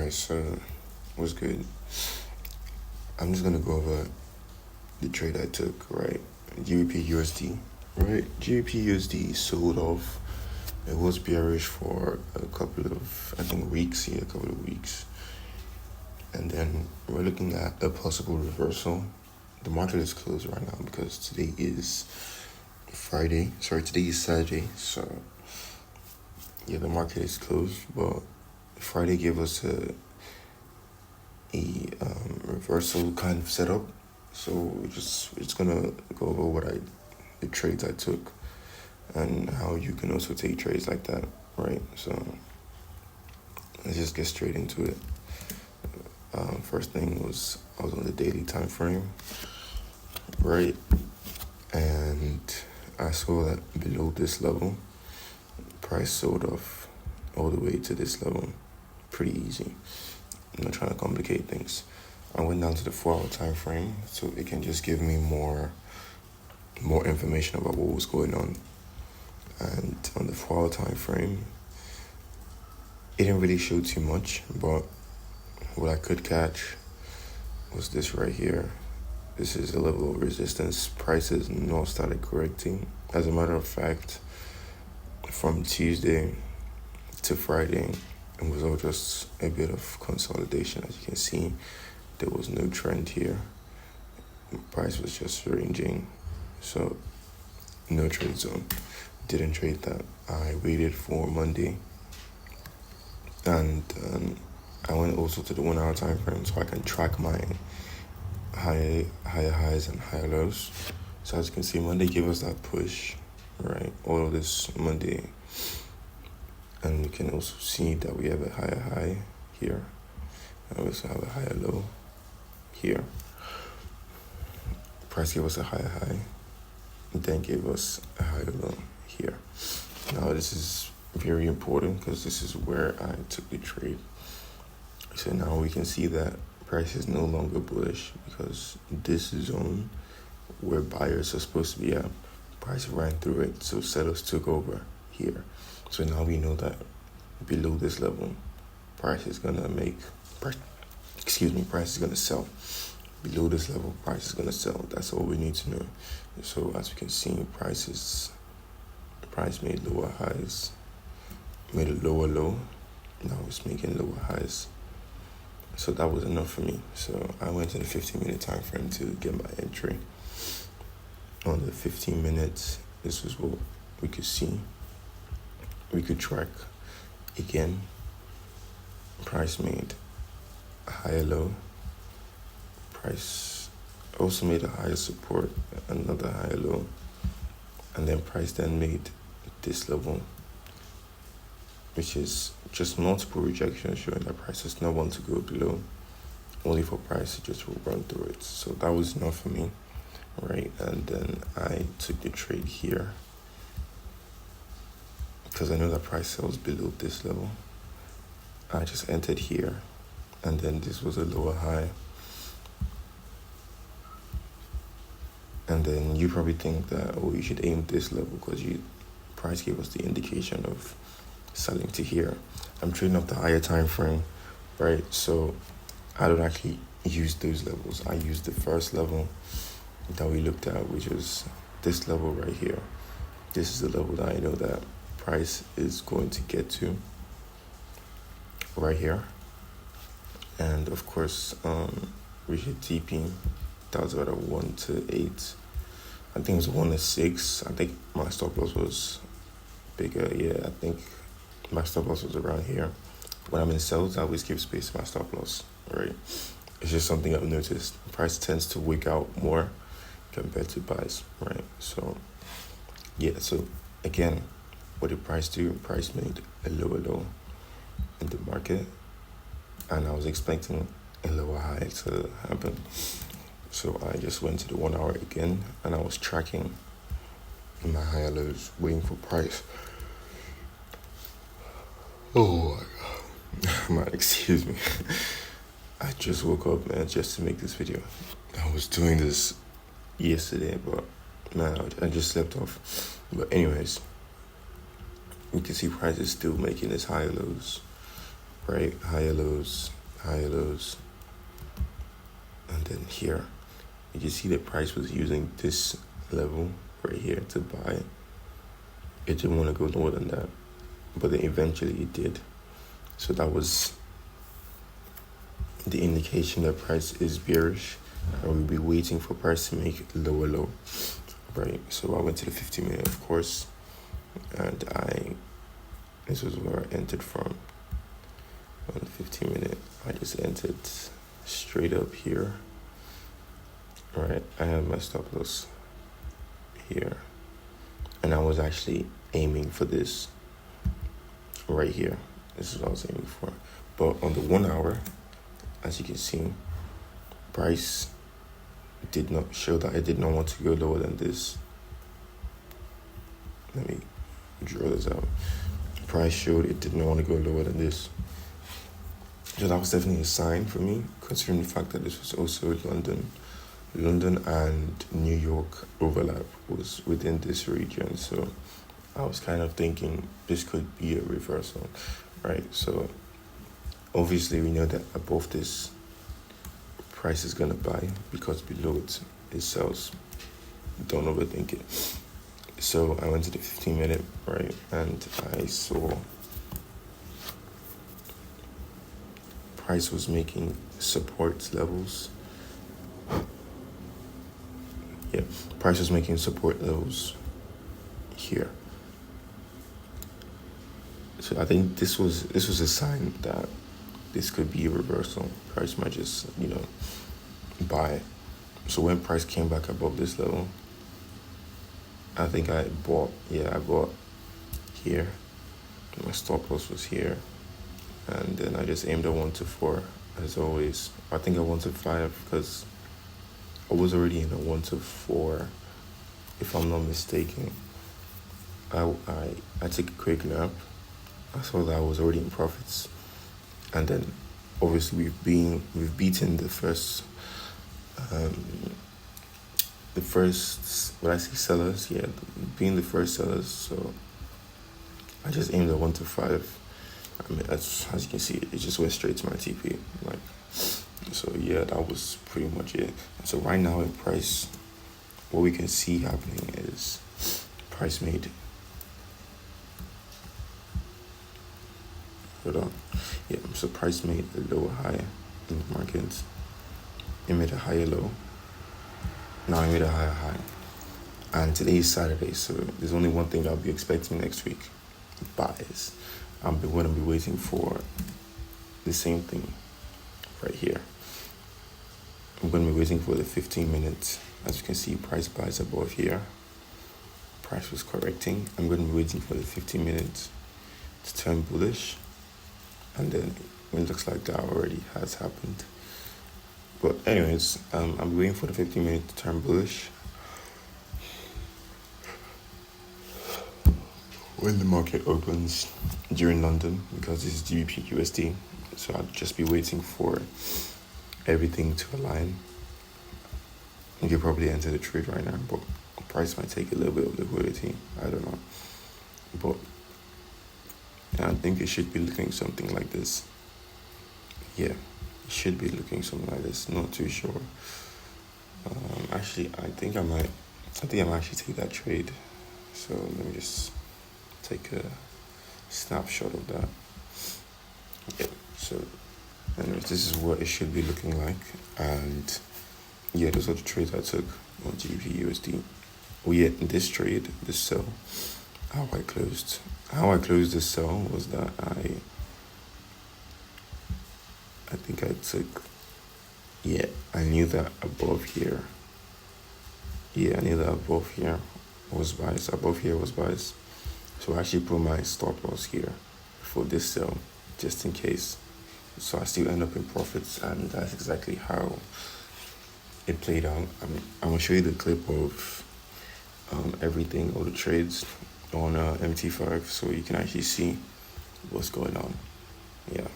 Alright, so what's good? I'm just gonna go over the trade I took, right? GBPUSD, right? GBPUSD sold off. It was bearish for a couple of, I think, weeks, a couple of weeks. And then we're looking at a possible reversal. The market is closed right now because today is today is Saturday. So, yeah, the market is closed, but Friday gave us a reversal kind of setup. So we're just gonna go over the trades I took and how you can also take trades like that, right? So let's just get straight into it. First thing was I was on the daily time frame, right? And I saw that below this level, price sold off all the way to this level. Pretty easy. I'm not trying to complicate things. I went down to the 4-hour time frame so it can just give me more information about what was going on. And on the 4-hour time frame, it didn't really show too much, but what I could catch was this right here. This is a level of resistance. Prices now started correcting. As a matter of fact, from Tuesday to Friday, it was all just a bit of consolidation. As you can see, there was no trend here. Price was just ranging. So no trade zone. Didn't trade that. I waited for Monday. And I went also to the 1-hour time frame so I can track my higher highs and higher lows. So as you can see, Monday gave us that push, right? All of this Monday. And you can also see that we have a higher high here. And we also have a higher low here. Price gave us a higher high, and then gave us a higher low here. Now this is very important because this is where I took the trade. So now we can see that price is no longer bullish because this zone where buyers are supposed to be at, price ran through it, so sellers took over here. So now we know that below this level, price is gonna sell. Below this level, price is gonna sell. That's all we need to know. So as we can see, price made lower highs, made a lower low. Now it's making lower highs. So that was enough for me. So I went to the 15-minute time frame to get my entry. On the 15 minutes, this is what we could see. We could track again. Price made a higher low. Price also made a higher support, another higher low. And then price then made this level, which is just multiple rejections showing that price does not want to go below, only for price to just run through it. So that was enough for me, right? And then I took the trade here because I know that price sells below this level. I just entered here, and then this was a lower high. And then you probably think that, you should aim this level because price gave us the indication of selling to here. I'm trading up the higher time frame, right? So I don't actually use those levels. I use the first level that we looked at, which is this level right here. This is the level that I know that price is going to get to right here. And of course, we hit TP. That was about a 1 to 8. I think it was 1 to 6. I think my stop loss was bigger. Yeah, I think my stop loss was around here. When I'm in sales, I always give space to my stop loss, right? It's just something I've noticed. Price tends to wig out more compared to buys, right? So, yeah, so again, what did price do? Price made a lower low in the market, and I was expecting a lower high to happen. So I just went to the 1 hour again, and I was tracking my higher lows, waiting for price. Oh my God, man, excuse me. I just woke up, man, just to make this video. I was doing this yesterday, but man, I just slept off. But anyways, you can see price is still making its higher lows, right? Higher lows, high lows, and then here you can see the price was using this level right here to buy. It didn't want to go lower than that, but then eventually it did. So that was the indication that price is bearish, and we'll be waiting for price to make lower low, right? So I went to the 50-minute, of course, and this was where I entered from. On the 15-minute, I just entered straight up here. All right, I had my stop loss here, and I was actually aiming for this right here. This is what I was aiming for. But on the 1 hour, as you can see, price did not show that it did not want to go lower than this. Let me draw this out. Price showed it did not want to go lower than this. So that was definitely a sign for me, considering the fact that this was also London. London and New York overlap was within this region. So I was kind of thinking this could be a reversal, right? So obviously we know that above this, price is going to buy, because below it sells. Don't overthink it. So I went to the 15-minute, right? And I saw price was making support levels. Yeah, price was making support levels here. So I think this was a sign that this could be a reversal. Price might just, buy. So when price came back above this level, I think I bought here. My stop loss was here. And then I just aimed at 1 to 4 as always. I think I 1 to 5 because I was already in a 1 to 4, if I'm not mistaken. I took a quick nap. I saw that I was already in profits, and then obviously we've beaten the first what I say sellers, being the first sellers. So I just aimed at 1 to 5. I mean, as you can see, it just went straight to my TP. So that was pretty much it. So right now in price, what we can see happening is price made. Hold on. Yeah, so price made a lower high in the market. It made a higher low. Now it made a higher high. And today is Saturday, so there's only one thing that I'll be expecting next week: buys. I'm going to be waiting for the same thing right here. I'm going to be waiting for the 15 minutes. As you can see, price buys above here. Price was correcting. I'm going to be waiting for the 15 minutes to turn bullish. And then it looks like that already has happened. But anyways, I'm waiting for the 15 minutes to turn bullish. When the market opens during London, because this is GBPUSD, so I'll just be waiting for everything to align. You could probably enter the trade right now, but the price might take a little bit of liquidity. I don't know. But I think it should be looking something like this. Yeah, it should be looking something like this. Not too sure. Actually, I think I might actually take that trade. So let me just take a snapshot of that. Yeah, so anyways, this is what it should be looking like. And yeah, those are the trades I took on GBPUSD. This trade, this sell, how I closed this sell was that I think I took, I knew that above here. I knew that above here was buys. Above here was buys. So I actually put my stop loss here for this sell, just in case. So I still end up in profits, and that's exactly how it played out. I'm gonna show you the clip of everything, all the trades on MT5, so you can actually see what's going on. Yeah.